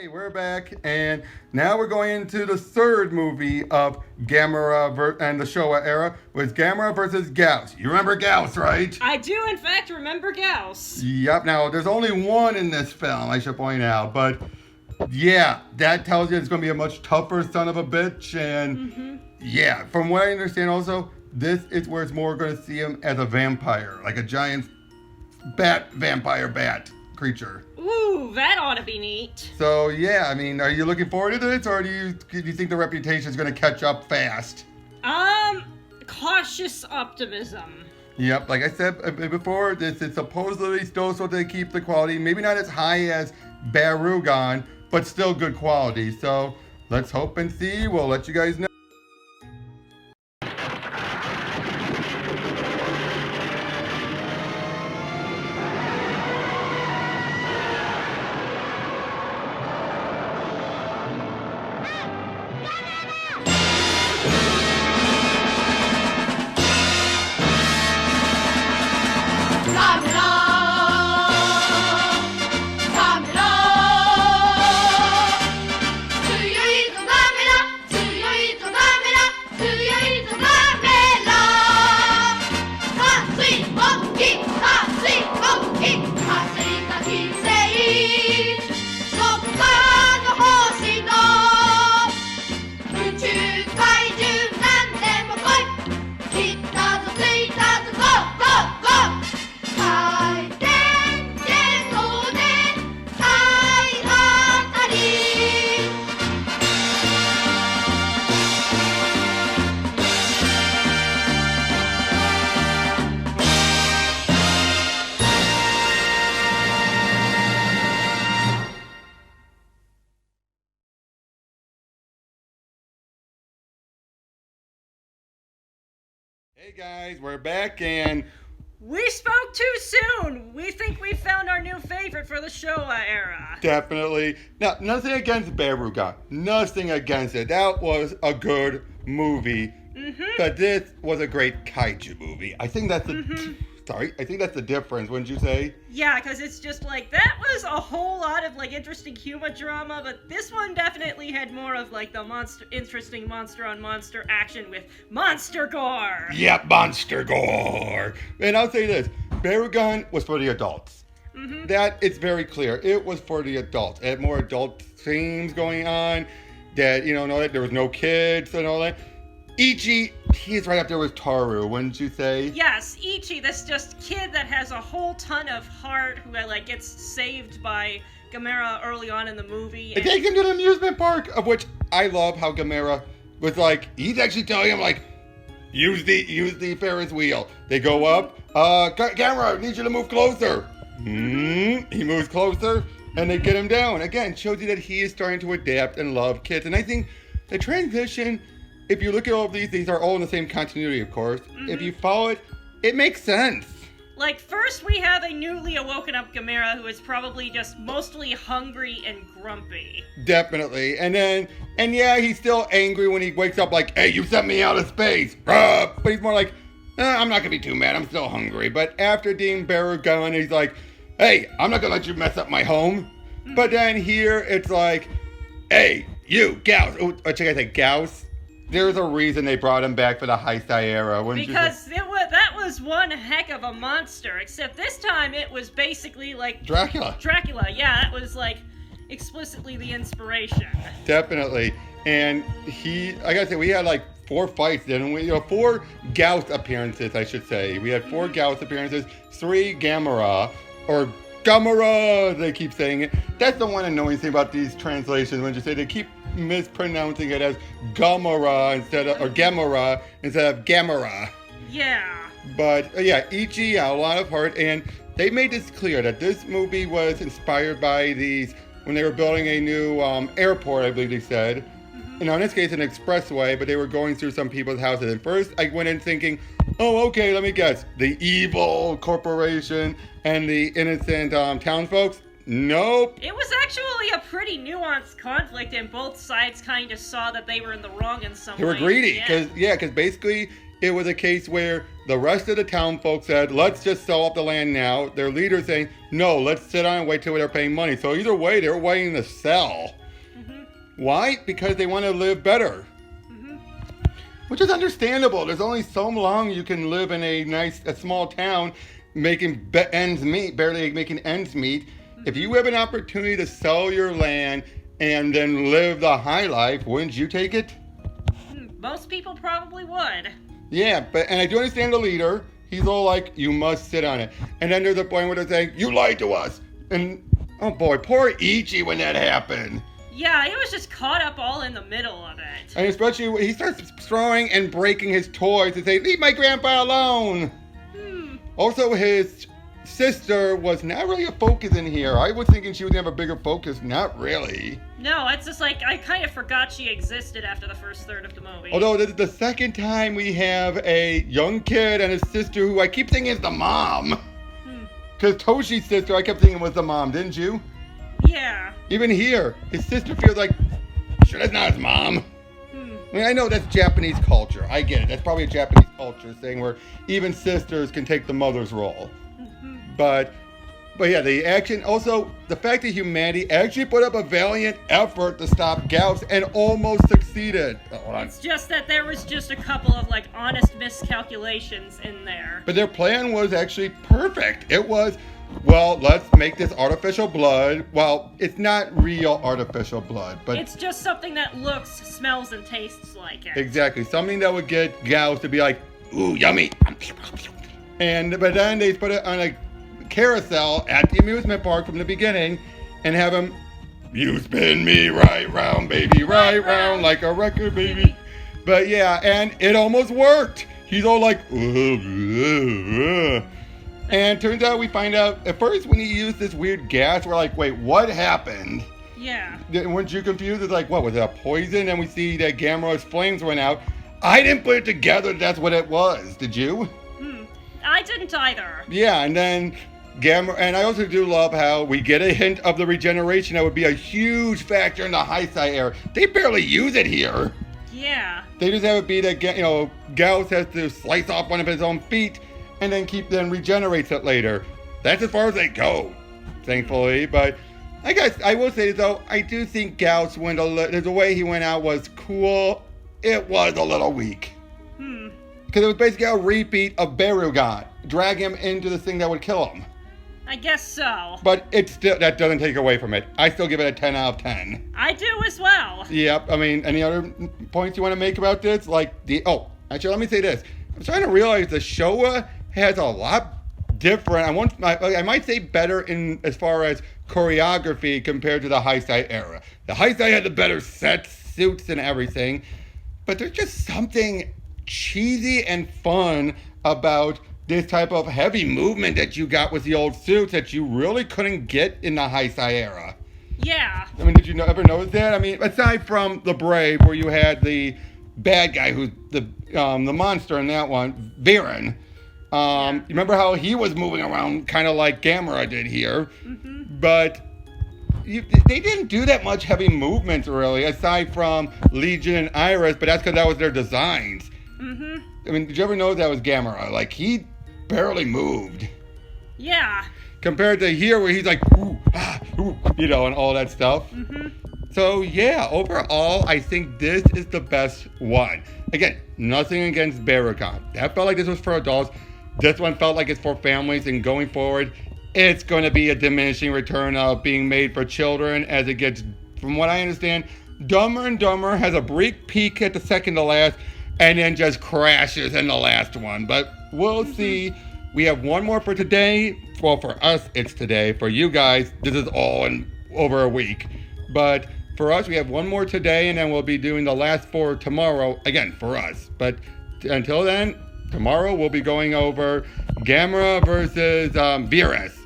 Hey, we're back, and now we're going into the third movie of Gamera and the Showa Era with Gamera versus Gyaos. You remember Gyaos, right? I do, in fact, remember Gyaos. Yep. Now, there's only one in this film, I should point out, but yeah, that tells you it's going to be a much tougher son of a bitch, and yeah, from what I understand also, this is where it's more going to see him as a vampire, like a giant vampire bat creature. Ooh, that ought to be neat. So yeah, I mean, are you looking forward to this, or do you think the reputation is going to catch up fast? Cautious optimism. Yep, like I said before, this is supposedly still so they keep the quality, maybe not as high as Barugon, but still good quality. So let's hope and see. We'll let you guys know. Hey guys, we're back, and We spoke too soon. We think we found our new favorite for the Showa Era. definitely, now nothing against Barugon, nothing against it. That was a good movie, but this was a great kaiju movie. I think that's I think that's the difference, wouldn't you say? Yeah, because it's just like, that was a whole lot of like interesting humor drama, but this one definitely had more of like the interesting monster on monster action with monster gore. Yep, monster gore. And I'll say this, Barugon was for the adults. That it's very clear. It was for the adults. It had more adult themes going on. That, you know, that there was no kids and all that. Eiichi, he's right up there with Taru, wouldn't you say? Yes, Eiichi, this just kid that has a whole ton of heart who like gets saved by Gamera early on in the movie. They take him to the amusement park, of which I love how Gamera was like, he's actually telling him like, use the Ferris wheel. They go up, Gamera, I need you to move closer. He moves closer, and they get him down. Again, shows you that he is starting to adapt and love kids. And I think the transition, if you look at all of these are all in the same continuity, of course. If you follow it, it makes sense. Like, first we have a newly awoken up Gamera who is probably just mostly hungry and grumpy. Definitely. And yeah, he's still angry when he wakes up like, hey, you sent me out of space. But he's more like, I'm not going to be too mad. I'm still hungry. But after Dean Barugon, he's like, hey, I'm not going to let you mess up my home. But then here, it's like, hey, you, Gyaos. Oh, check I say Gyaos. There's a reason they brought him back for the Heisei era, wouldn't you? Because that was one heck of a monster, except this time it was basically like... Dracula, yeah, that was like explicitly the inspiration. Definitely. And I gotta say, we had like 4 fights, didn't we? 4 Gyaos appearances, I should say. We had 4 Gyaos appearances, 3 Gamera, or Gamera, they keep saying it. That's the one annoying thing about these translations, when you say they keep mispronouncing it as Gamera instead of Gamera. Yeah. But yeah, Eiichi, a lot of heart, and they made this clear that this movie was inspired by when they were building a new airport, I believe they said. You know, in this case, an expressway, but they were going through some people's houses. And first, I went in thinking, oh, okay, let me guess, the evil corporation and the innocent townsfolk. Nope. It was actually a pretty nuanced conflict, and both sides kind of saw that they were in the wrong in some way. They were greedy, because basically it was a case where the rest of the town folks said, let's just sell off the land now. Their leader saying, no, let's sit on and wait till they're paying money. So either way, they're waiting to sell. Why? Because they want to live better. Which is understandable. There's only so long you can live in a small town making ends meet, barely making ends meet. If you have an opportunity to sell your land and then live the high life, wouldn't you take it? Most people probably would. Yeah, and I do understand the leader. He's all like, you must sit on it. And then there's a point where they're saying, you lied to us. And, oh boy, poor Eiichi when that happened. Yeah, he was just caught up all in the middle of it. And especially when he starts throwing and breaking his toys to say, leave my grandpa alone. Also, his sister was not really a focus in here. I was thinking she would have a bigger focus. Not really. No, it's just like, I kind of forgot she existed after the first third of the movie. Although, this is the second time we have a young kid and his sister who I keep thinking is the mom. Because Toshi's sister, I kept thinking was the mom, didn't you? Yeah. Even here, his sister feels like, sure, that's not his mom. I mean, I know that's Japanese culture. I get it. That's probably a Japanese culture thing where even sisters can take the mother's role. But yeah, the action, also the fact that humanity actually put up a valiant effort to stop Gyaos and almost succeeded. It's just that there was just a couple of like honest miscalculations in there. But their plan was actually perfect. It was, well, let's make this artificial blood. Well, it's not real artificial blood, but it's just something that looks, smells, and tastes like it. Exactly, something that would get Gyaos to be like, ooh, yummy. But then they put it on a carousel at the amusement park from the beginning and have him, you spin me right round, baby, right round like a record, baby. But yeah, and it almost worked. He's all like, and turns out we find out, at first when he used this weird gas, we're like, wait, what happened? Yeah. Weren't you confused? It's like, what, was it a poison? And we see that Gamera's flames went out. I didn't put it together that's what it was. Did you? I didn't either. Yeah, and then Gamera, and I also do love how we get a hint of the regeneration that would be a huge factor in the Heisei era. They barely use it here. Yeah. They just have it be that, Gyaos has to slice off one of his own feet and then regenerates it later. That's as far as they go, thankfully. But I guess I will say, though, I do think Gyaos went the way he went out was cool. It was a little weak. Because it was basically a repeat of Barugon. Drag him into the thing that would kill him. I guess so. But that doesn't take away from it. I still give it a 10 out of 10. I do as well. Yep. I mean, any other points you want to make about this? Actually, let me say this. I'm trying to realize the Showa has a lot different. I might say better in as far as choreography compared to the Heisei era. The Heisei had the better sets, suits, and everything. But there's just something cheesy and fun about this type of heavy movement that you got with the old suits that you really couldn't get in the Heisei era. Yeah. I mean, did you ever notice that? I mean, aside from the Brave, where you had the bad guy who's the monster in that one, Viren. You remember how he was moving around kind of like Gamera did here? But they didn't do that much heavy movements, really, aside from Legion and Iris, but that's because that was their designs. I mean, did you ever notice that was Gamera? Like, he barely moved. Yeah. Compared to here, where he's like, ooh, ah, ooh, and all that stuff. So, yeah, overall, I think this is the best one. Again, nothing against Barugon. That felt like this was for adults. This one felt like it's for families, and going forward, it's going to be a diminishing return of being made for children as it gets, from what I understand, Dumber and Dumber has a brief peak at the second to last, and then just crashes in the last one. But we'll see. We have one more for today. Well, for us, it's today. For you guys, this is all in over a week. But for us, we have one more today, and then we'll be doing the last four tomorrow, again, for us. But until then, tomorrow we'll be going over Gamera versus Virus.